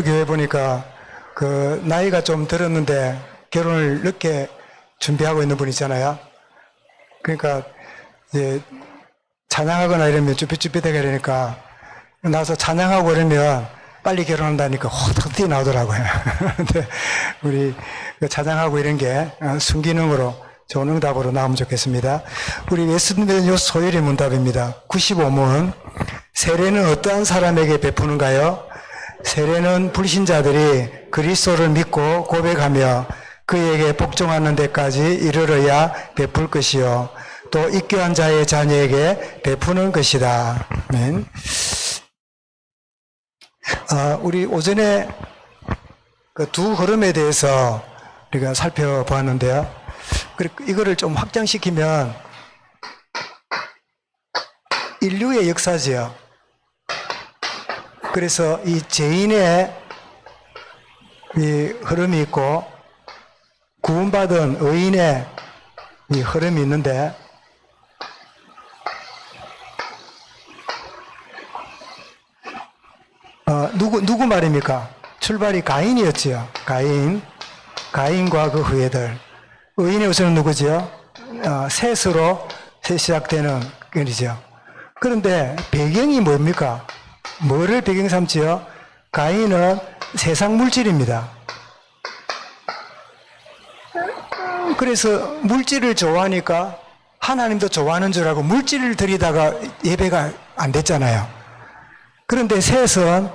교회 보니까 그 나이가 좀 들었는데 결혼을 늦게 준비하고 있는 분 있잖아요. 그러니까 이제 찬양하거나 이러면 쭈삣쭈삣하게 이러니까 나와서 찬양하고 이러면 빨리 결혼한다니까 호떡 나오더라고요. 근데 우리 그 찬양하고 이런 게 순기능으로 좋은 응답으로 나오면 좋겠습니다. 우리 웨스트민스터 소율의 문답입니다. 95문. 세례는 어떠한 사람에게 베푸는가요? 세례는 불신자들이 그리스도를 믿고 고백하며 그에게 복종하는 데까지 이르러야 베풀 것이요. 또 입교한 자의 자녀에게 베푸는 것이다. 아멘. 우리 오전에 그 두 흐름에 대해서 우리가 살펴보았는데요. 이거를 좀 확장시키면 인류의 역사지요. 그래서 이 죄인의 이 흐름이 있고 구원받은 의인의 이 흐름이 있는데 누구 말입니까? 출발이 가인이었지요. 가인과 그 후예들. 의인의 우선은 누구지요? 셋으로 시작되는 것이죠. 그런데 배경이 뭡니까? 뭐를 배경 삼지요? 가인은 세상 물질입니다. 그래서 물질을 좋아하니까 하나님도 좋아하는 줄 알고 물질을 드리다가 예배가 안 됐잖아요. 그런데 셋은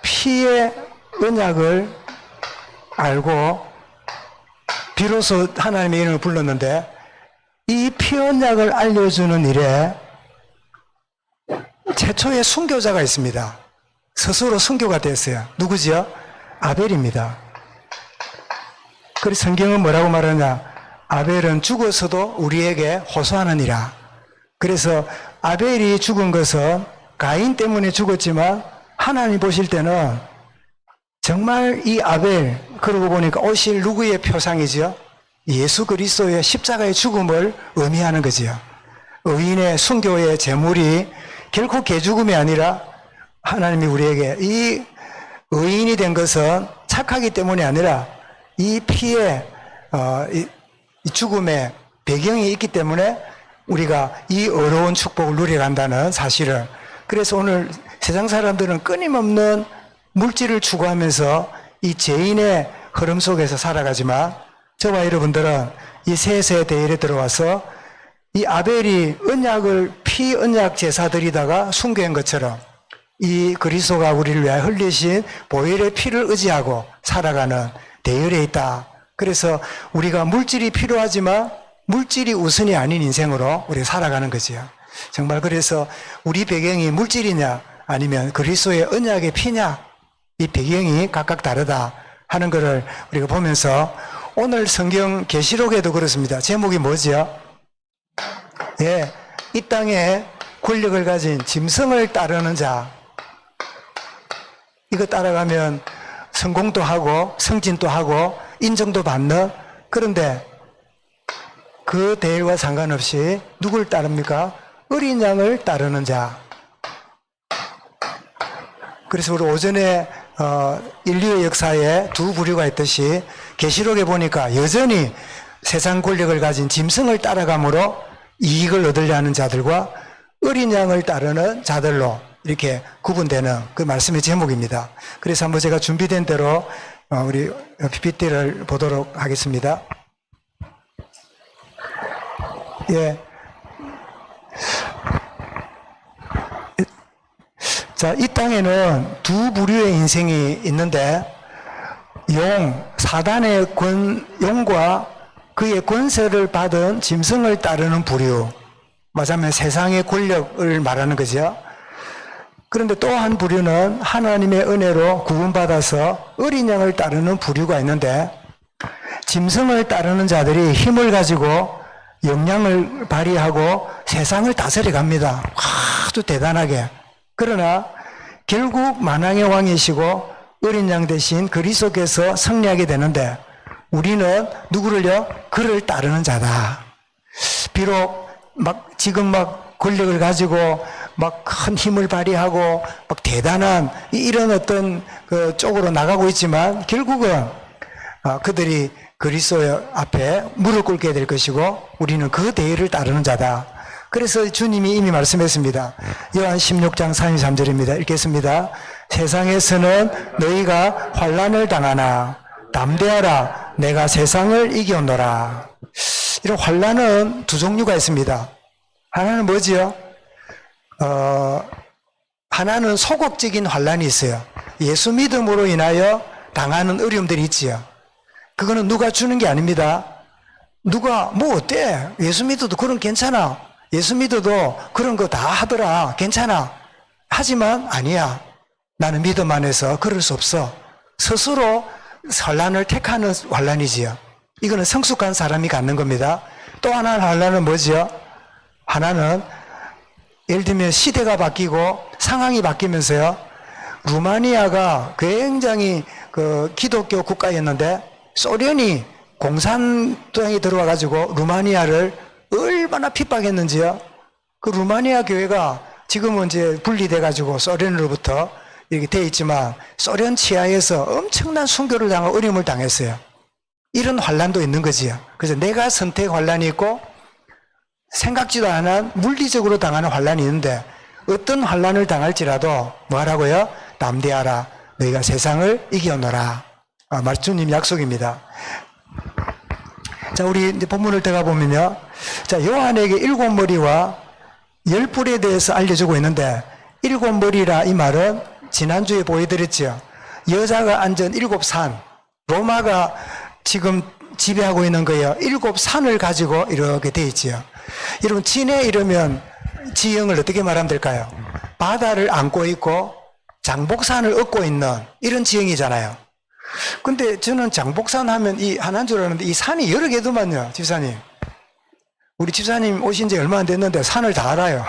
피의 언약을 알고 비로소 하나님의 이름을 불렀는데 이 피 언약을 알려주는 일에 최초의 순교자가 있습니다. 스스로 순교가 됐어요. 누구지요? 아벨입니다. 그래서 성경은 뭐라고 말하냐? 아벨은 죽어서도 우리에게 호소하느니라. 그래서 아벨이 죽은 것은 가인 때문에 죽었지만 하나님 보실 때는 정말 이 아벨, 그러고 보니까 오실 누구의 표상이지요? 예수 그리스도의 십자가의 죽음을 의미하는 거지요. 의인의 순교의 제물이 결코 개죽음이 아니라 하나님이 우리에게 이 의인이 된 것은 착하기 때문이 아니라 이 피의 이 죽음의 배경이 있기 때문에 우리가 이 어려운 축복을 누려간다는 사실을. 그래서 오늘 세상 사람들은 끊임없는 물질을 추구하면서 이 죄인의 흐름 속에서 살아가지만 저와 여러분들은 이 셋의 대열에 들어와서 이 아벨이 언약을 피 언약 제사 드리다가 순교한 것처럼 이 그리스도가 우리를 위하여 흘리신 보혈의 피를 의지하고 살아가는 대열에 있다. 그래서 우리가 물질이 필요하지만 물질이 우선이 아닌 인생으로 우리가 살아가는 거지요. 정말 그래서 우리 배경이 물질이냐 아니면 그리스도의 언약의 피냐, 이 배경이 각각 다르다 하는 것을 우리가 보면서 오늘 성경 계시록에도 그렇습니다. 제목이 뭐지요? 예, 이 땅에 권력을 가진 짐승을 따르는 자. 이거 따라가면 성공도 하고 승진도 하고 인정도 받는. 그런데 그 대열과 상관없이 누굴 따릅니까? 어린 양을 따르는 자. 그래서 우리 오전에 인류의 역사에 두 부류가 있듯이 계시록에 보니까 여전히 세상 권력을 가진 짐승을 따라감으로 이익을 얻으려 하는 자들과 어린 양을 따르는 자들로 이렇게 구분되는 그 말씀의 제목입니다. 그래서 한번 제가 준비된 대로 우리 PPT를 보도록 하겠습니다. 예. 자, 이 땅에는 두 부류의 인생이 있는데 사단의 용과 그의 권세를 받은 짐승을 따르는 부류. 말하자면 세상의 권력을 말하는 거죠. 그런데 또 한 부류는 하나님의 은혜로 구원받아서 어린 양을 따르는 부류가 있는데 짐승을 따르는 자들이 힘을 가지고 역량을 발휘하고 세상을 다스려 갑니다. 아주 대단하게. 그러나 결국 만왕의 왕이시고 어린 양 대신 그리스도께서 승리하게 되는데 우리는 누구를요? 그를 따르는 자다. 비록 지금 권력을 가지고 막 큰 힘을 발휘하고 막 대단한 이런 어떤 그 쪽으로 나가고 있지만 결국은 그들이 그리스도 앞에 무릎 꿇게 될 것이고 우리는 그 대의를 따르는 자다. 그래서 주님이 이미 말씀했습니다. 요한 16장 33절입니다. 읽겠습니다. 세상에서는 너희가 환난을 당하나 담대하라 내가 세상을 이겨노라. 이런 환난은 두 종류가 있습니다. 하나는 뭐지요? 하나는 소극적인 환난이 있어요. 예수 믿음으로 인하여 당하는 어려움들이 있지요. 그거는 누가 주는 게 아닙니다. 누가 뭐 어때? 예수 믿어도 그런 괜찮아. 예수 믿어도 그런 거 다 하더라. 괜찮아. 하지만 아니야. 나는 믿음 안에서 그럴 수 없어. 스스로 환난을 택하는 환난이지요. 이거는 성숙한 사람이 갖는 겁니다. 또 하나는 환난은 뭐지요? 하나는 예를 들면 시대가 바뀌고 상황이 바뀌면서요. 루마니아가 굉장히 그 기독교 국가였는데 소련이 공산당이 들어와 가지고 루마니아를 얼마나 핍박했는지요. 그 루마니아 교회가 지금은 이제 분리돼 가지고 소련으로부터 이렇게 돼 있지만 소련 치하에서 엄청난 순교를 당하고 어려움을 당했어요. 이런 환난도 있는 거지요. 그래서 내가 선택 환난이 있고 생각지도 않은 물리적으로 당하는 환난이 있는데 어떤 환난을 당할지라도 뭐하라고요? 담대하라. 너희가 세상을 이겨노라. 주님 약속입니다. 자, 우리 이제 본문을 들어가 보면요. 자, 요한에게 7머리와 10뿔에 대해서 알려주고 있는데 7머리라 이 말은 지난주에 보여드렸죠. 여자가 앉은 7산, 로마가 지금 지배하고 있는 거예요. 7산을 가지고 이렇게 돼 있지요. 여러분, 진해 이러면 지형을 어떻게 말하면 될까요? 바다를 안고 있고 장복산을 얻고 있는 이런 지형이잖아요. 근데 저는 장복산 하면 이 하나인 줄 알았는데 이 산이 여러 개더만요, 집사님. 우리 집사님 오신 지 얼마 안 됐는데 산을 다 알아요.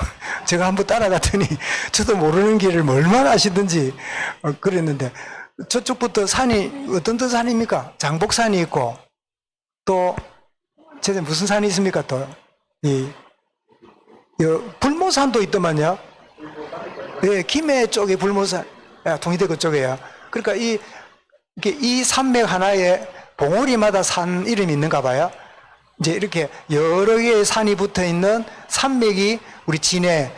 제가 한번 따라갔더니 저도 모르는 길을 뭐 얼마나 아시든지 그랬는데 저쪽부터 산이 어떤 산입니까? 장복산이 있고 또 제가 무슨 산이 있습니까? 또 이 불모산도 있더만요. 예, 김해 쪽에 불모산, 동의대교 쪽에요. 그러니까 이 산맥 하나에 봉우리마다 산 이름이 있는가 봐요. 이제 이렇게 여러 개의 산이 붙어 있는 산맥이 우리 진해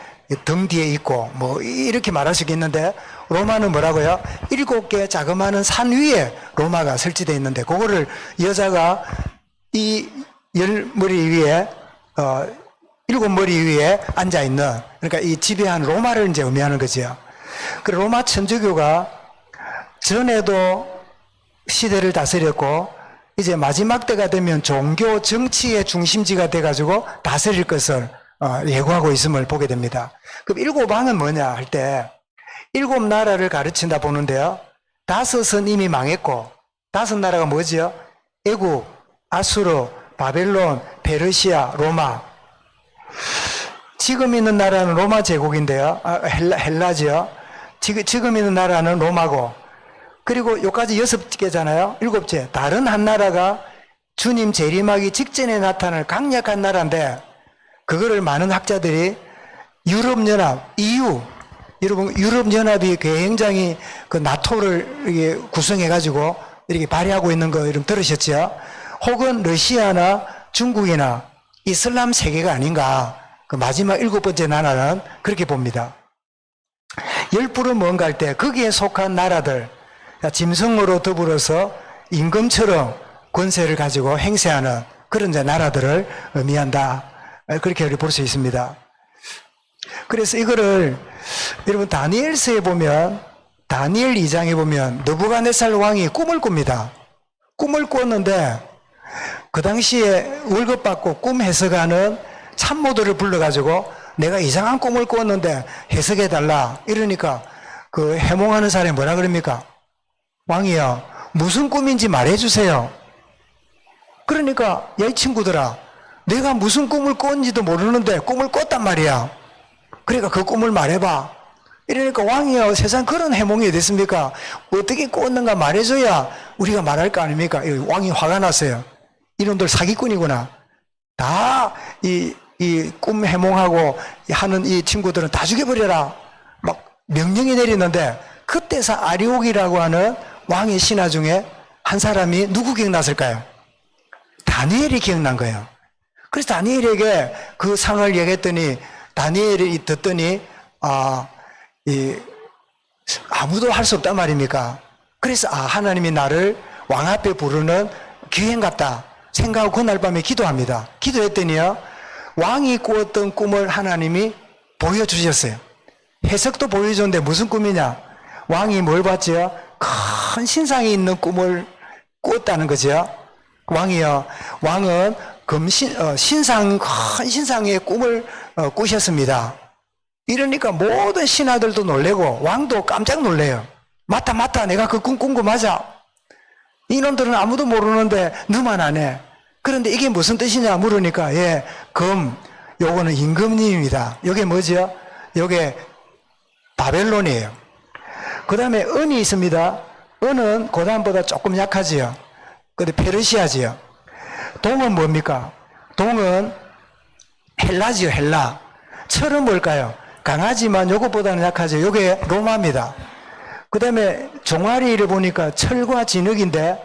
등 뒤에 있고 뭐 이렇게 말할 수 있겠는데 로마는 뭐라고요? 7개 자그마한 산 위에 로마가 설치되어 있는데 그거를 여자가 이 10머리 위에 7머리 위에 앉아 있는, 그러니까 이 지배한 로마를 이제 의미하는 거죠. 그 로마 천주교가 전에도 시대를 다스렸고 이제 마지막 때가 되면 종교 정치의 중심지가 돼가지고 다스릴 것을 예고하고 있음을 보게 됩니다. 그럼 7왕은 뭐냐 할 때 7나라를 가르친다 보는데요. 5은 이미 망했고 5나라가 뭐지요? 애국, 아수르, 바벨론, 페르시아, 로마. 지금 있는 나라는 로마 제국인데요. 헬라지요. 지금 있는 나라는 로마고, 그리고 여기까지 6개잖아요. 7째. 다른 한 나라가 주님 재림하기 직전에 나타날 강력한 나라인데, 그거를 많은 학자들이 유럽연합, EU, 여러분, 유럽연합이 굉장히 그 나토를 구성해가지고 이렇게 발휘하고 있는 거 여러분 들으셨죠? 혹은 러시아나 중국이나 이슬람 세계가 아닌가. 그 마지막 7번째 나라는 그렇게 봅니다. 10불은 뭔가 할 때 거기에 속한 나라들, 짐승으로 더불어서 임금처럼 권세를 가지고 행세하는 그런 이제 나라들을 의미한다. 그렇게 볼 수 있습니다. 그래서 이거를 여러분 다니엘서에 보면, 다니엘 2장에 보면 느부갓네살 왕이 꿈을 꿉니다. 꿈을 꿨는데 그 당시에 월급 받고 꿈 해석하는 참모들을 불러가지고 내가 이상한 꿈을 꿨는데 해석해달라 이러니까 그 해몽하는 사람이 뭐라 그럽니까? 왕이요, 무슨 꿈인지 말해주세요. 그러니까 야 이 친구들아, 내가 무슨 꿈을 꿨는지도 모르는데 꿈을 꿨단 말이야. 그러니까 그 꿈을 말해봐. 이러니까 왕이요, 세상 그런 해몽이 어딨습니까? 어떻게 꿨는가 말해줘야 우리가 말할 거 아닙니까? 왕이 화가 났어요. 이놈들 사기꾼이구나. 다 이 이 꿈 해몽하고 하는 이 친구들은 다 죽여버려라. 막 명령이 내리는데 그때서 아리옥이라고 하는 왕의 신하 중에 한 사람이 누구 기억났을까요? 다니엘이 기억난 거예요. 그래서 다니엘에게 그 상을 얘기했더니 다니엘이 듣더니 아무도 할 수 없단 말입니까? 그래서 하나님이 나를 왕 앞에 부르는 기행 같다 생각하고 그날 밤에 기도합니다. 기도했더니요, 왕이 꾸었던 꿈을 하나님이 보여주셨어요. 해석도 보여줬는데 무슨 꿈이냐? 왕이 뭘 봤지요? 큰 신상이 있는 꿈을 꾸었다는 거죠. 왕은 큰 신상의 꿈을 꾸셨습니다. 이러니까 모든 신하들도 놀래고 왕도 깜짝 놀래요. 맞다, 내가 그 꿈 꾼 거 맞아. 이놈들은 아무도 모르는데 너만 아네. 그런데 이게 무슨 뜻이냐 물으니까 요거는 임금님입니다. 요게 뭐죠? 요게 바벨론이에요. 그 다음에 은이 있습니다. 은은 고단보다 조금 약하지요. 근데 페르시아지요. 동은 뭡니까? 동은 헬라지요, 헬라. 철은 뭘까요? 강하지만 요것보다는 약하죠. 요게 로마입니다. 그 다음에 종아리를 보니까 철과 진흙인데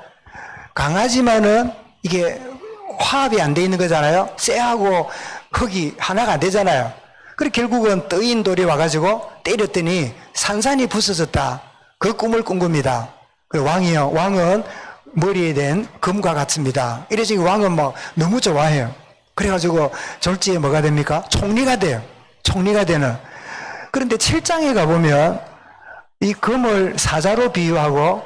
강하지만은 이게 화합이 안 돼 있는 거잖아요. 쇠하고 흙이 하나가 안 되잖아요. 그래 결국은 떠인 돌이 와가지고 때렸더니 산산이 부서졌다. 그 꿈을 꾼 겁니다. 왕은 머리에 댄 금과 같습니다. 이래서 왕은 너무 좋아해요. 그래가지고 졸지에 뭐가 됩니까? 총리가 돼요. 총리가 되는. 그런데 7장에 가보면 이 금을 사자로 비유하고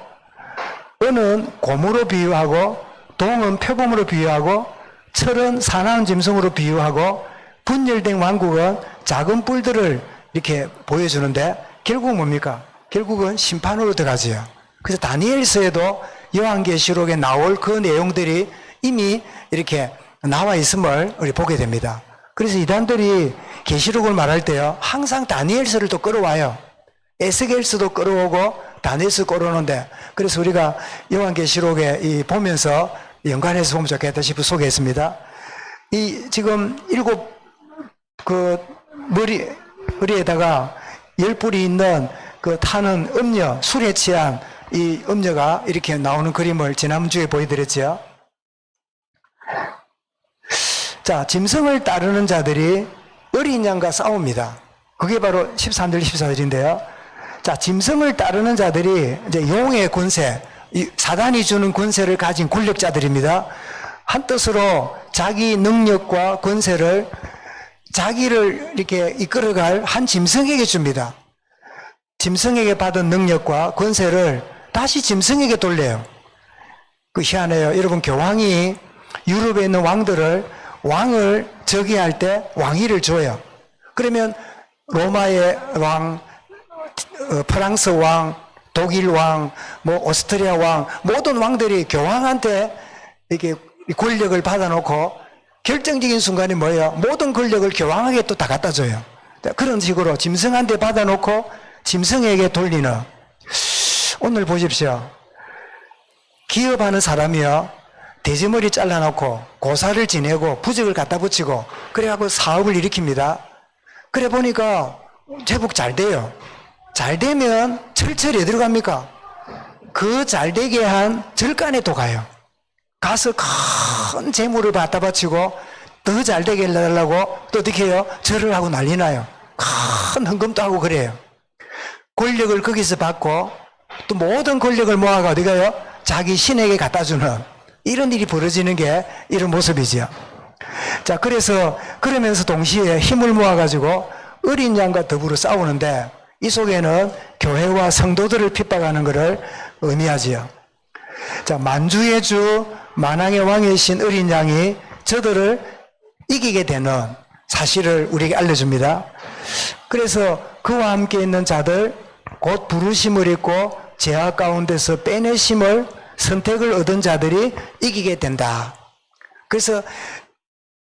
은은 고무로 비유하고 동은 표범으로 비유하고 철은 사나운 짐승으로 비유하고 분열된 왕국은 작은 뿔들을 이렇게 보여주는데 결국 뭡니까? 결국은 심판으로 들어가지요. 그래서 다니엘서에도 요한계시록에 나올 그 내용들이 이미 이렇게 나와 있음을 우리 보게 됩니다. 그래서 이단들이 계시록을 말할 때요, 항상 다니엘서를 또 끌어와요. 에스겔서도 끌어오고 다니엘서 끌어오는데, 그래서 우리가 요한계시록에 보면서 연관해서 보면 좋겠다 싶어 소개했습니다. 지금 7 머리에다가 10불이 있는 그 타는 음녀, 술에 취한 이 음녀가 이렇게 나오는 그림을 지난주에 보여드렸죠. 자, 짐승을 따르는 자들이 어린 양과 싸웁니다. 그게 바로 13절, 14절인데요. 자, 짐승을 따르는 자들이 이제 용의 권세, 사단이 주는 권세를 가진 권력자들입니다. 한뜻으로 자기 능력과 권세를 자기를 이렇게 이끌어갈 한 짐승에게 줍니다. 짐승에게 받은 능력과 권세를 다시 짐승에게 돌려요. 그 희한해요. 여러분, 교황이 유럽에 있는 왕을 즉위할 때 왕위를 줘요. 그러면 로마의 왕, 프랑스 왕, 독일 왕, 오스트리아 왕, 모든 왕들이 교황한테 이렇게 권력을 받아놓고 결정적인 순간이 뭐예요? 모든 권력을 교황에게 또 다 갖다 줘요. 그런 식으로 짐승한테 받아놓고 짐승에게 돌리는. 오늘 보십시오. 기업하는 사람이요, 돼지머리 잘라놓고 고사를 지내고 부적을 갖다 붙이고 그래갖고 사업을 일으킵니다. 그래 보니까 제법 잘 돼요. 잘 되면 철철이 어디로 갑니까? 그 잘 되게 한 절간에 또 가요. 가서 큰 재물을 갖다 바치고 더 잘 되게 해달라고 또 어떻게 해요? 절을 하고 난리 나요. 큰 헌금도 하고 그래요. 권력을 거기서 받고 또 모든 권력을 모아가 어디 가요? 자기 신에게 갖다 주는 이런 일이 벌어지는 게 이런 모습이죠. 자, 그러면서 동시에 힘을 모아가지고 어린 양과 더불어 싸우는데 이 속에는 교회와 성도들을 핍박하는 것을 의미하지요. 자, 만주의 주, 만왕의 왕이신 어린 양이 저들을 이기게 되는 사실을 우리에게 알려줍니다. 그래서 그와 함께 있는 자들, 곧 부르심을 입고 죄악 가운데서 빼내심을 선택을 얻은 자들이 이기게 된다. 그래서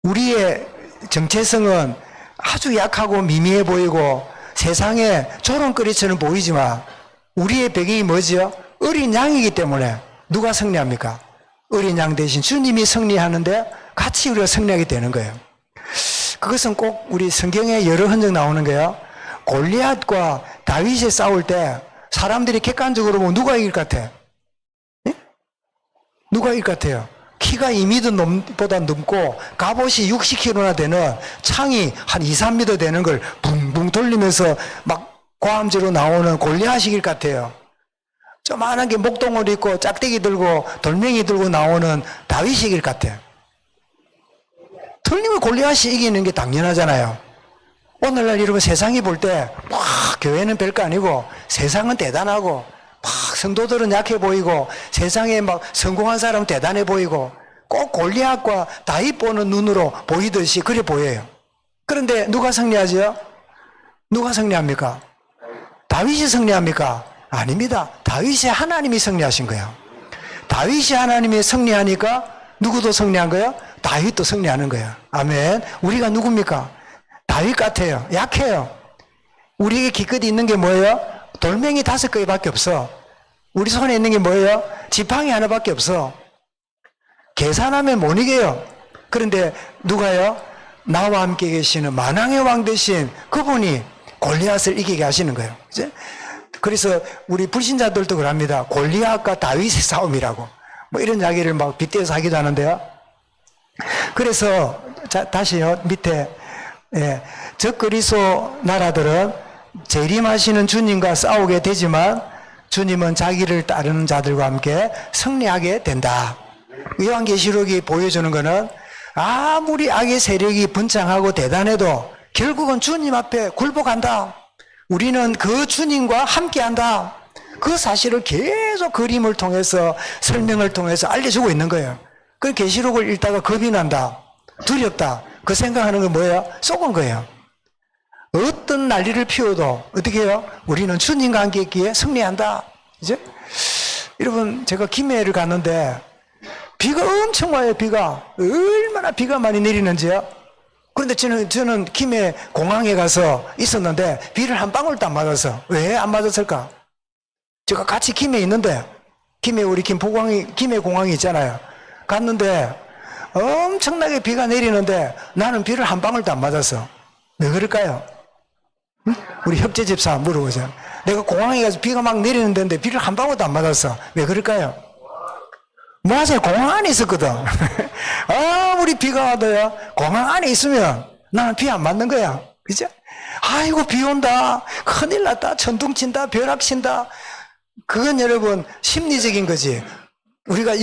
우리의 정체성은 아주 약하고 미미해 보이고 세상에 조롱거리처럼 보이지만 우리의 배경이 뭐지요? 어린 양이기 때문에 누가 승리합니까? 어린 양 대신 주님이 승리하는데 같이 우리가 승리하게 되는 거예요. 그것은 꼭 우리 성경에 여러 흔적 나오는 거예요. 골리앗과 다윗이 싸울 때 사람들이 객관적으로 보면 누가 이길 것 같아? 예? 누가 이길 것 같아요? 키가 2m 보다 넘고 갑옷이 60kg나 되는 창이 한 2, 3m 되는 걸 붕붕 돌리면서 막 고함지로 나오는 골리앗이 이길 것 같아요. 조만한 게 목동을 입고 짝대기 들고 돌멩이 들고 나오는 다윗이 이길 것 같아요. 틀림없이 골리앗이 이기는 게 당연하잖아요. 오늘날 여러분 세상이 볼 때 막 교회는 별거 아니고 세상은 대단하고 막 성도들은 약해 보이고 세상에 막 성공한 사람은 대단해 보이고 꼭 골리앗과 다윗 보는 눈으로 보이듯이 그래 보여요. 그런데 누가 승리하죠? 누가 승리합니까? 다윗이 승리합니까? 아닙니다. 다윗이 하나님이 승리하신 거예요. 다윗이 하나님이 승리하니까 누구도 승리한 거예요? 다윗도 승리하는 거예요. 아멘. 우리가 누굽니까? 다윗 같아요. 약해요. 우리에게 기껏 있는 게 뭐예요? 돌멩이 5개밖에 없어. 우리 손에 있는 게 뭐예요? 지팡이 하나밖에 없어. 계산하면 못 이겨요. 그런데 누가요? 나와 함께 계시는 만왕의 왕 되신 그분이 골리앗을 이기게 하시는 거예요. 그치? 그래서 우리 불신자들도 그럽니다. 골리앗과 다윗의 싸움이라고. 뭐 이런 이야기를 막 빗대서 하기도 하는데요. 그래서 다시요 밑에 적그리스도 나라들은 재림하시는 주님과 싸우게 되지만 주님은 자기를 따르는 자들과 함께 승리하게 된다. 요한계시록이 보여주는 것은 아무리 악의 세력이 번창하고 대단해도 결국은 주님 앞에 굴복한다. 우리는 그 주님과 함께한다. 그 사실을 계속 그림을 통해서 설명을 통해서 알려주고 있는 거예요. 그 계시록을 읽다가 겁이 난다. 두렵다. 그 생각하는 건 뭐예요? 속은 거예요. 어떤 난리를 피워도 어떻게 해요? 우리는 주님과 함께 있기에 승리한다. 이제 여러분 제가 김해를 갔는데 비가 엄청 와요. 비가 얼마나 비가 많이 내리는지요. 그런데 저는 김해 공항에 가서 있었는데 비를 한 방울도 안 맞았어. 왜 안 맞았을까? 제가 같이 김해에 있는데 김해 우리 김해 공항이 있잖아요. 갔는데 엄청나게 비가 내리는데 나는 비를 한 방울도 안 맞았어. 왜 그럴까요? 응? 우리 협재 집사 물어보자. 내가 공항에 가서 비가 막 내리는 데인데 비를 한 방울도 안 맞았어. 왜 그럴까요? 뭐하세요? 공항 안에 있었거든. 아무리 비가 와도요, 공항 안에 있으면 나는 비 안 맞는 거야. 그죠? 아이고, 비 온다. 큰일 났다. 천둥 친다. 벼락 친다. 그건 여러분, 심리적인 거지. 우리가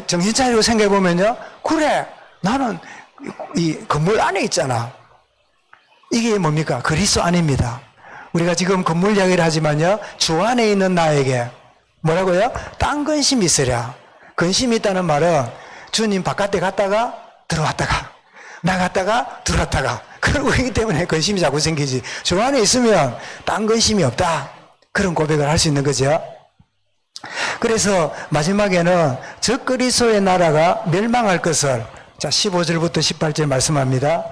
정신 차리고 생각해 보면요. 그래, 나는 이 건물 안에 있잖아. 이게 뭡니까? 그리스도 안입니다. 우리가 지금 건물 이야기를 하지만요. 주 안에 있는 나에게 뭐라고요? 딴 근심이 있으랴. 근심이 있다는 말은 주님 바깥에 갔다가 들어왔다가 나갔다가 들어왔다가 그러고 있기 때문에 근심이 자꾸 생기지. 주 안에 있으면 딴 근심이 없다. 그런 고백을 할 수 있는 거죠. 그래서 마지막에는 적그리스도의 나라가 멸망할 것을 자 15절부터 18절 말씀합니다.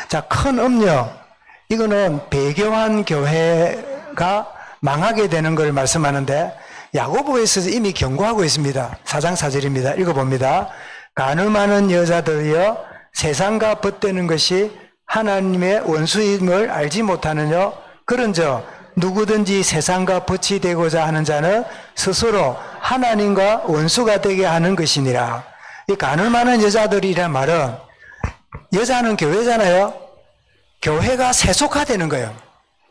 자, 큰 음력 이거는 배교한 교회가 망하게 되는 걸 말씀하는데 야고보에서 이미 경고하고 있습니다. 4장 4절입니다. 읽어봅니다. 간음하는 여자들이여 세상과 벗되는 것이 하나님의 원수임을 알지 못하느냐. 그런즉 누구든지 세상과 벗이 되고자 하는 자는 스스로 하나님과 원수가 되게 하는 것이니라. 이 간음하는 여자들이란 말은 여자는 교회잖아요. 교회가 세속화되는 거예요.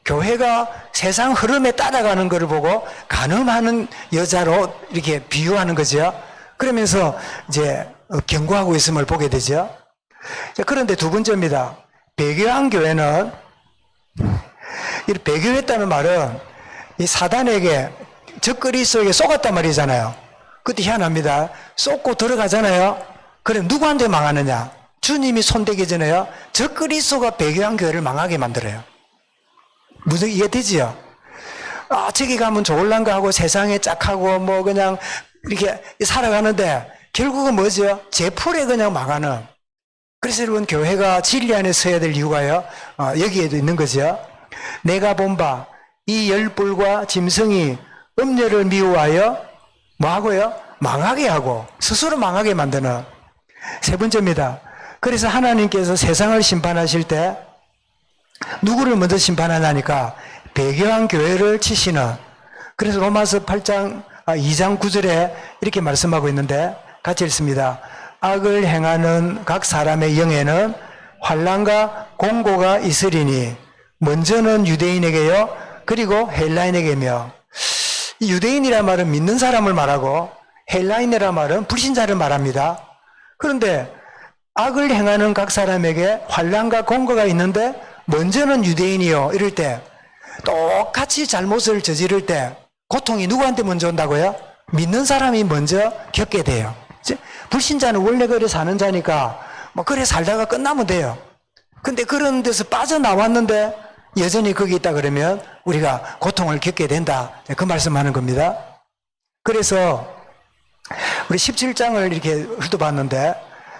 교회가 세상 흐름에 따라가는 것을 보고 간음하는 여자로 이렇게 비유하는 거죠. 그러면서 이제 경고하고 있음을 보게 되죠. 그런데 두 번째입니다. 배교한 교회는 이 배교했다는 말은 이 사단에게 적그리스도에게 속았단 말이잖아요. 그때 희한합니다. 속고 들어가잖아요. 그럼 누구한테 망하느냐? 주님이 손대기 전에요. 적그리스도가 배교한 교회를 망하게 만들어요. 무슨 이해되지요? 아, 저기 가면 좋을란가 하고 세상에 짝하고 뭐 그냥 이렇게 살아가는데 결국은 뭐죠? 제 풀에 그냥 망하는. 그래서 여러분 교회가 진리 안에 서야 될 이유가요. 여기에도 있는 거죠. 내가 본 바 이 열불과 짐승이 음녀를 미워하여 뭐 하고요? 망하게 하고 스스로 망하게 만드는. 세 번째입니다. 그래서 하나님께서 세상을 심판하실 때 누구를 먼저 심판하냐니까 배교한 교회를 치시는, 그래서 로마서 8장 2장 9절에 이렇게 말씀하고 있는데 같이 읽습니다. 악을 행하는 각 사람의 영에는 환난과 공고가 있으리니 먼저는 유대인에게요 그리고 헬라인에게며. 이 유대인이란 말은 믿는 사람을 말하고 헬라인이란 말은 불신자를 말합니다. 그런데 악을 행하는 각 사람에게 환난과 공고가 있는데 먼저는 유대인이요 이럴 때, 똑같이 잘못을 저지를 때 고통이 누구한테 먼저 온다고요? 믿는 사람이 먼저 겪게 돼요. 불신자는 원래 그래 사는 자니까 뭐 그래 살다가 끝나면 돼요. 근데 그런 데서 빠져나왔는데 여전히 거기 있다 그러면 우리가 고통을 겪게 된다, 그 말씀하는 겁니다. 그래서 우리 17장을 이렇게 훑어봤는데,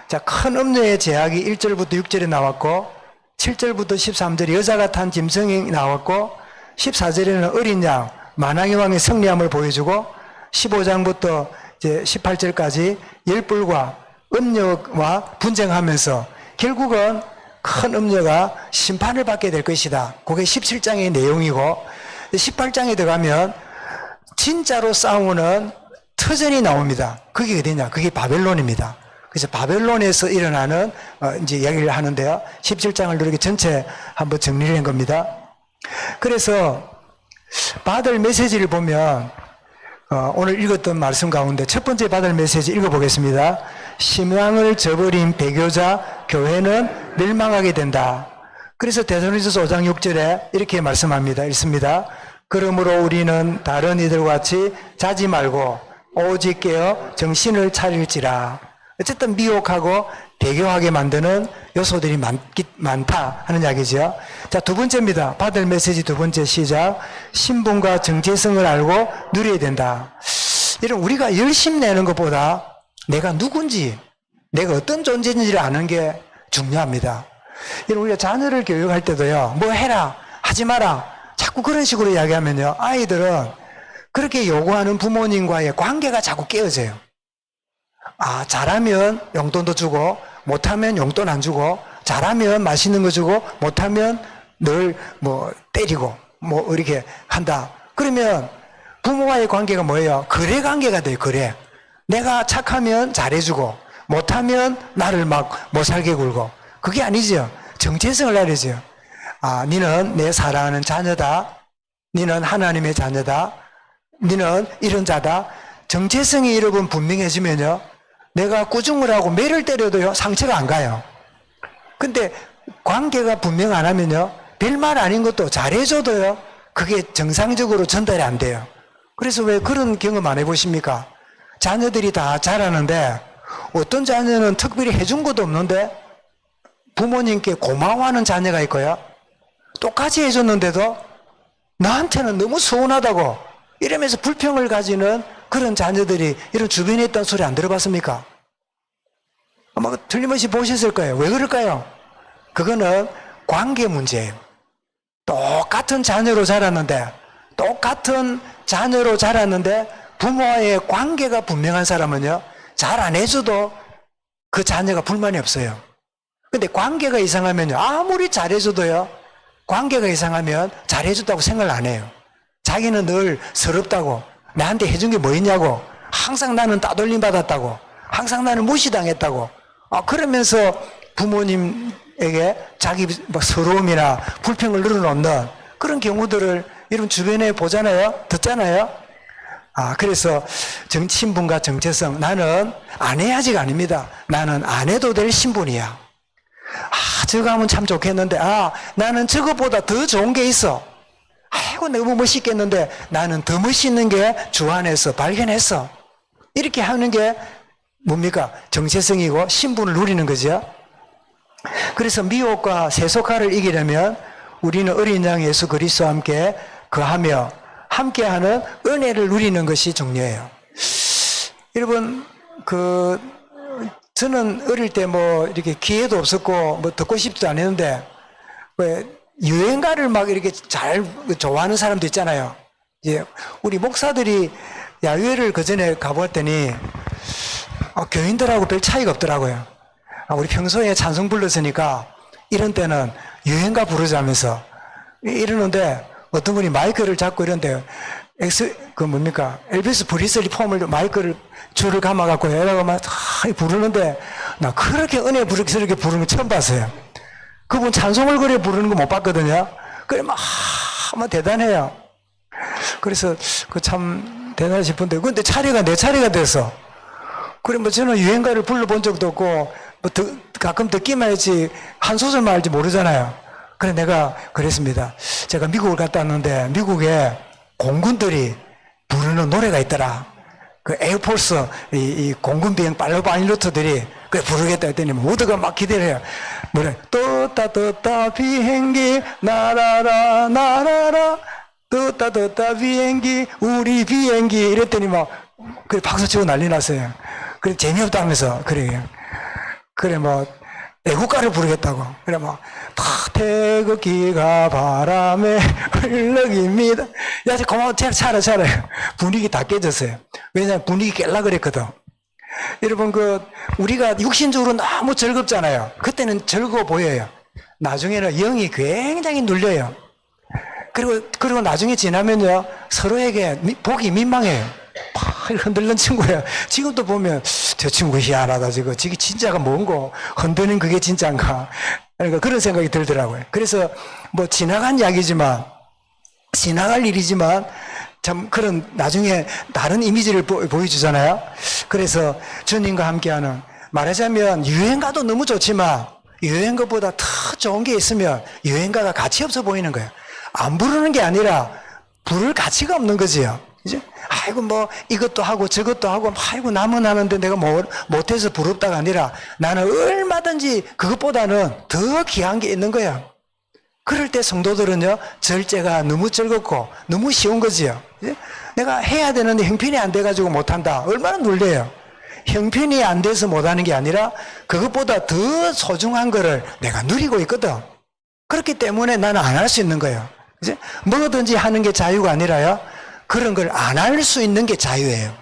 자, 큰 음녀의 제약이 1절부터 6절에 나왔고 7절부터 13절에 여자가 탄 짐승이 나왔고 14절에는 어린 양 만왕의 왕의 승리함을 보여주고 15장부터 이제 18절까지 열불과 음녀와 분쟁하면서 결국은 큰 음녀가 심판을 받게 될 것이다. 그게 17장의 내용이고 18장에 들어가면 진짜로 싸우는 터전이 나옵니다. 그게 어디냐? 그게 바벨론입니다. 그래서 바벨론에서 일어나는 이제 이야기를 하는데요. 17장을 이렇게 전체 한번 정리를 한 겁니다. 그래서 받을 메시지를 보면 오늘 읽었던 말씀 가운데 첫 번째 받을 메시지 읽어보겠습니다. 신앙을 저버린 배교자 교회는 멸망하게 된다. 그래서 데살로니가서 5장 6절에 이렇게 말씀합니다. 읽습니다. 그러므로 우리는 다른 이들과 같이 자지 말고 오직 깨어 정신을 차릴지라. 어쨌든 미혹하고 배교하게 만드는 요소들이 많다 하는 이야기죠. 자, 두 번째입니다. 받을 메시지 두 번째 시작. 신분과 정체성을 알고 누려야 된다. 이런 우리가 열심 내는 것보다 내가 누군지, 내가 어떤 존재인지를 아는 게 중요합니다. 이런 우리가 자녀를 교육할 때도요, 뭐 해라, 하지 마라, 자꾸 그런 식으로 이야기하면요, 아이들은 그렇게 요구하는 부모님과의 관계가 자꾸 깨어져요. 아, 잘하면 용돈도 주고, 못하면 용돈 안 주고, 잘하면 맛있는 거 주고, 못하면 늘 뭐 때리고, 뭐 이렇게 한다. 그러면 부모와의 관계가 뭐예요? 거래 관계가 돼요, 거래. 내가 착하면 잘해주고, 못하면 나를 막 못 살게 굴고. 그게 아니죠. 정체성을 알려줘요. 아, 너는 내 사랑하는 자녀다. 너는 하나님의 자녀다. 너는 이런 자다. 정체성이 여러분 분명해지면요, 내가 꾸중을 하고 매를 때려도요, 상처가 안 가요. 근데 관계가 분명 안 하면요, 별말 아닌 것도 잘해줘도요, 그게 정상적으로 전달이 안 돼요. 그래서 왜 그런 경험 안 해보십니까? 자녀들이 다 잘하는데 어떤 자녀는 특별히 해준 것도 없는데 부모님께 고마워하는 자녀가 있고요, 똑같이 해줬는데도 나한테는 너무 서운하다고 이러면서 불평을 가지는 그런 자녀들이 이런 주변에 있다는 소리 안 들어봤습니까? 아마 틀림없이 보셨을 거예요. 왜 그럴까요? 그거는 관계 문제예요. 똑같은 자녀로 자랐는데 부모와의 관계가 분명한 사람은요, 잘 안 해줘도 그 자녀가 불만이 없어요. 근데 관계가 이상하면요, 아무리 잘해줘도요, 관계가 이상하면 잘해줬다고 생각을 안 해요. 자기는 늘 서럽다고, 나한테 해준 게 뭐 있냐고, 항상 나는 따돌림 받았다고, 항상 나는 무시당했다고, 그러면서 부모님에게 자기 서러움이나 불평을 늘어놓는 그런 경우들을 이런 주변에 보잖아요, 듣잖아요. 그래서 신분과 정체성, 나는 안 해야지가 아닙니다. 나는 안 해도 될 신분이야. 저거 하면 참 좋겠는데, 나는 저것보다 더 좋은 게 있어. 아이고, 너무 멋있겠는데 나는 더 멋있는 게 주 안에서 발견했어. 이렇게 하는 게 뭡니까? 정체성이고 신분을 누리는 거죠. 그래서 미혹과 세속화를 이기려면 우리는 어린 양 예수 그리스도와 함께 거하며 함께하는 은혜를 누리는 것이 중요해요. 여러분, 저는 어릴 때 뭐 이렇게 기회도 없었고 뭐 듣고 싶지도 않았는데, 왜 유행가를 막 이렇게 잘 좋아하는 사람도 있잖아요. 이제 우리 목사들이 야유회를 그 전에 가보았더니 교인들하고 별 차이가 없더라고요. 우리 평소에 찬송 불렀으니까 이런 때는 유행가 부르자면서 이러는데 어떤 분이 마이크를 잡고 이런데 엘비스 프리슬리 폼을 마이크를 줄을 감아갖고 이러고 막 부르는데 나 그렇게 은혜 부르게 부르는 거 처음 봤어요. 그분 찬송을 그래 부르는 거 못 봤거든요. 그래 막 대단해요. 그래서 그 참 대단해 싶은데 근데 차례가 내 차례가 돼서 그래 뭐 저는 유행가를 불러본 적도 없고 뭐 가끔 듣기만 했지 한 소절만 알지 모르잖아요. 그래 내가 그랬습니다. 제가 미국을 갔다 왔는데 미국에 공군들이 부르는 노래가 있더라. 그 에어포스 이 공군 비행 파일로트들이 그래 부르겠다 했더니 모두가 막 기대해요. 뭐래 떴다 비행기 날아라 날아라 떴다 비행기 우리 비행기 이랬더니 막 그래 박수 치고 난리 났어요. 그래 재미없다면서 그래 뭐 애국가를 부르겠다고 그래 막 태극기가 바람에 흘러깁니다. 야 고마워 차려 분위기 다 깨졌어요. 왜냐면 분위기 깰라 그랬거든. 여러분 우리가 육신적으로 너무 즐겁잖아요. 그때는 즐거워 보여요. 나중에는 영이 굉장히 눌려요. 그리고 나중에 지나면요 서로에게 보기 민망해요. 막 흔들는 친구예요. 지금도 보면 저 친구 희한하다. 저게 진짜가 뭔고 흔드는 그게 진짜인가. 그러니까 그런 생각이 들더라고요. 그래서 뭐 지나갈 일이지만 참 그런 나중에 다른 이미지를 보여주잖아요. 그래서 주님과 함께하는 말하자면 유행가도 너무 좋지만 유행가보다 더 좋은 게 있으면 유행가가 가치 없어 보이는 거예요. 안 부르는 게 아니라 부를 가치가 없는 거지요. 이제 아이고 뭐 이것도 하고 저것도 하고 아이고 남은 하는데 내가 못해서 부럽다가 아니라 나는 얼마든지 그것보다는 더 귀한 게 있는 거야. 그럴 때 성도들은요 절제가 너무 즐겁고 너무 쉬운 거지요. 이제 내가 해야 되는데 형편이 안 돼가지고 못한다. 얼마나 놀래요. 형편이 안 돼서 못하는 게 아니라 그것보다 더 소중한 거를 내가 누리고 있거든. 그렇기 때문에 나는 안 할 수 있는 거예요. 이제 뭐든지 하는 게 자유가 아니라요. 그런 걸 안 할 수 있는 게 자유예요.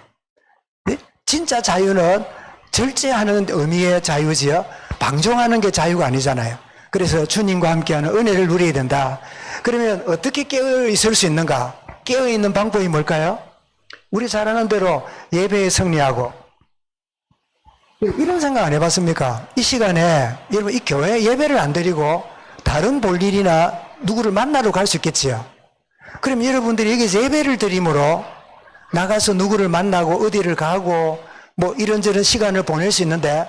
진짜 자유는 절제하는 의미의 자유지요. 방종하는 게 자유가 아니잖아요. 그래서 주님과 함께하는 은혜를 누려야 된다. 그러면 어떻게 깨어 있을 수 있는가? 깨어 있는 방법이 뭘까요? 우리 잘 아는 대로 예배에 승리하고 이런 생각 안 해봤습니까? 이 시간에 여러분 이 교회 예배를 안 드리고 다른 볼 일이나 누구를 만나러 갈 수 있겠지요. 그럼 여러분들이 여기서 예배를 드림으로 나가서 누구를 만나고 어디를 가고 뭐 이런저런 시간을 보낼 수 있는데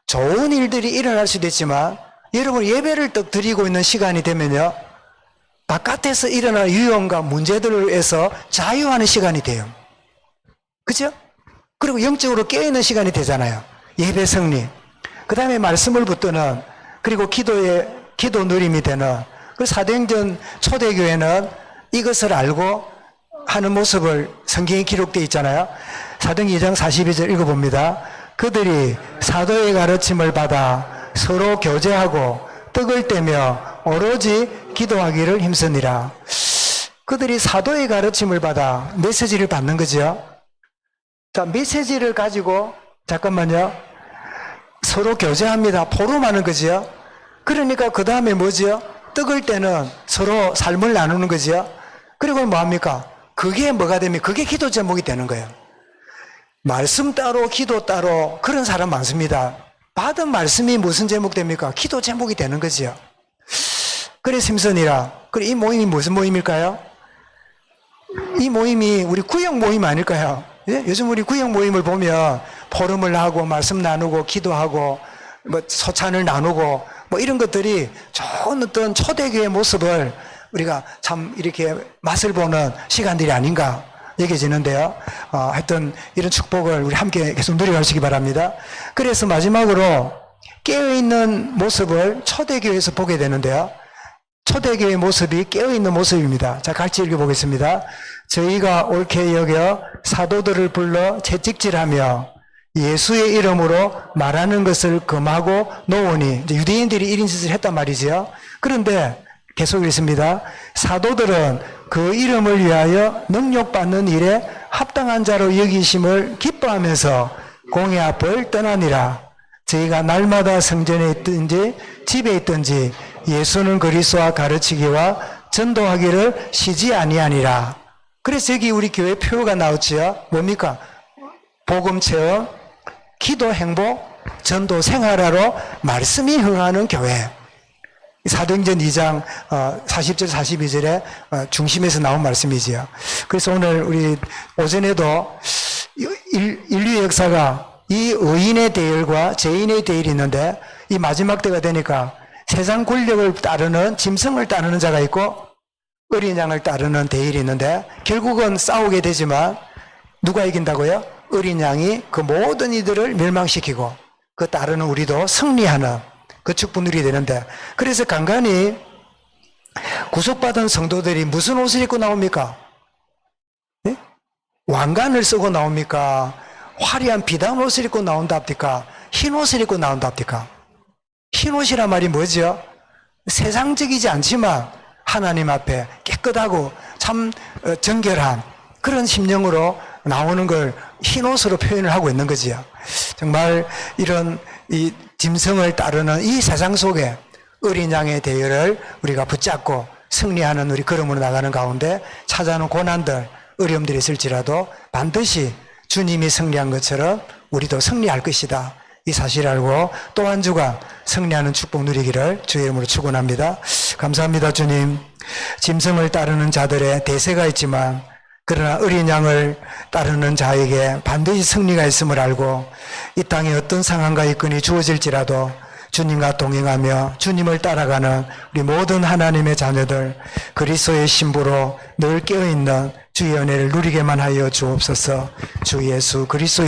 좋은 일들이 일어날 수도 있지만 여러분 예배를 딱 드리고 있는 시간이 되면요 바깥에서 일어날 유형과 문제들에서 자유하는 시간이 돼요. 그죠? 그리고 영적으로 깨어있는 시간이 되잖아요. 예배 승리. 그 다음에 말씀을 붙드는 그리고 기도 누림이 되는 그 사도행전 초대교회는 이것을 알고 하는 모습을 성경에 기록되어 있잖아요. 사도행전 2장 42절 읽어봅니다. 그들이 사도의 가르침을 받아 서로 교제하고 떡을 떼며 오로지 기도하기를 힘쓰니라. 그들이 사도의 가르침을 받아 메시지를 받는 거죠. 자, 메시지를 가지고 잠깐만요. 서로 교제합니다. 포럼하는 거죠. 그러니까 그 다음에 뭐죠? 떡을 떼는 서로 삶을 나누는 거죠. 그리고 뭐합니까? 그게 뭐가 되면 그게 기도 제목이 되는 거예요. 말씀 따로 기도 따로 그런 사람 많습니다. 받은 말씀이 무슨 제목 됩니까? 기도 제목이 되는 거죠. 그래 심선이라. 그래 이 모임이 무슨 모임일까요? 이 모임이 우리 구역 모임 아닐까요? 예? 요즘 우리 구역 모임을 보면 포럼을 하고 말씀 나누고 기도하고 뭐 소찬을 나누고 뭐 이런 것들이 좋은 어떤 초대교회 모습을 우리가 참 이렇게 맛을 보는 시간들이 아닌가 여겨지는데요. 하여튼 이런 축복을 우리 함께 계속 누려가시기 바랍니다. 그래서 마지막으로 깨어있는 모습을 초대교회에서 보게 되는데요. 초대교회의 모습이 깨어있는 모습입니다. 자, 같이 읽어보겠습니다. 저희가 옳게 여겨 사도들을 불러 채찍질하며 예수의 이름으로 말하는 것을 금하고 놓으니 유대인들이 1인 짓을 했단 말이죠. 그런데 계속 읽습니다. 사도들은 그 이름을 위하여 능력받는 일에 합당한 자로 여기심을 기뻐하면서 공회 앞을 떠나니라. 저희가 날마다 성전에 있든지 집에 있든지 예수는 그리스도와 가르치기와 전도하기를 쉬지 아니하니라. 그래서 여기 우리 교회 표가 나오지요. 뭡니까? 복음 체험, 기도 행복, 전도 생활하러 말씀이 흥하는 교회. 사도행전 2장 40절 42절에 중심에서 나온 말씀이지요. 그래서 오늘 우리 오전에도 인류의 역사가 이 의인의 대열과 죄인의 대열이 있는데 이 마지막 때가 되니까 세상 권력을 따르는 짐승을 따르는 자가 있고 어린 양을 따르는 대열이 있는데 결국은 싸우게 되지만 누가 이긴다고요? 어린 양이 그 모든 이들을 멸망시키고 그 따르는 우리도 승리하는 그 축복 누리게 되는데 그래서 간간히 구속받은 성도들이 무슨 옷을 입고 나옵니까? 네? 왕관을 쓰고 나옵니까? 화려한 비단 옷을 입고 나온답니까? 흰 옷을 입고 나온답니까? 흰 옷이란 말이 뭐죠? 세상적이지 않지만 하나님 앞에 깨끗하고 참 정결한 그런 심령으로 나오는 걸 흰 옷으로 표현을 하고 있는 거지요. 정말 이런 이 짐승을 따르는 이 세상 속에 어린 양의 대열을 우리가 붙잡고 승리하는 우리 걸음으로 나가는 가운데 찾아오는 고난들, 어려움들이 있을지라도 반드시 주님이 승리한 것처럼 우리도 승리할 것이다. 이 사실을 알고 또 한 주간 승리하는 축복 누리기를 주의 이름으로 축원합니다. 감사합니다, 주님. 짐승을 따르는 자들의 대세가 있지만 그러나 어린 양을 따르는 자에게 반드시 승리가 있음을 알고 이 땅에 어떤 상황과 이건이 주어질지라도 주님과 동행하며 주님을 따라가는 우리 모든 하나님의 자녀들 그리스도의 신부로 늘 깨어있는 주의 은혜를 누리게만 하여 주옵소서. 주 예수 그리스도의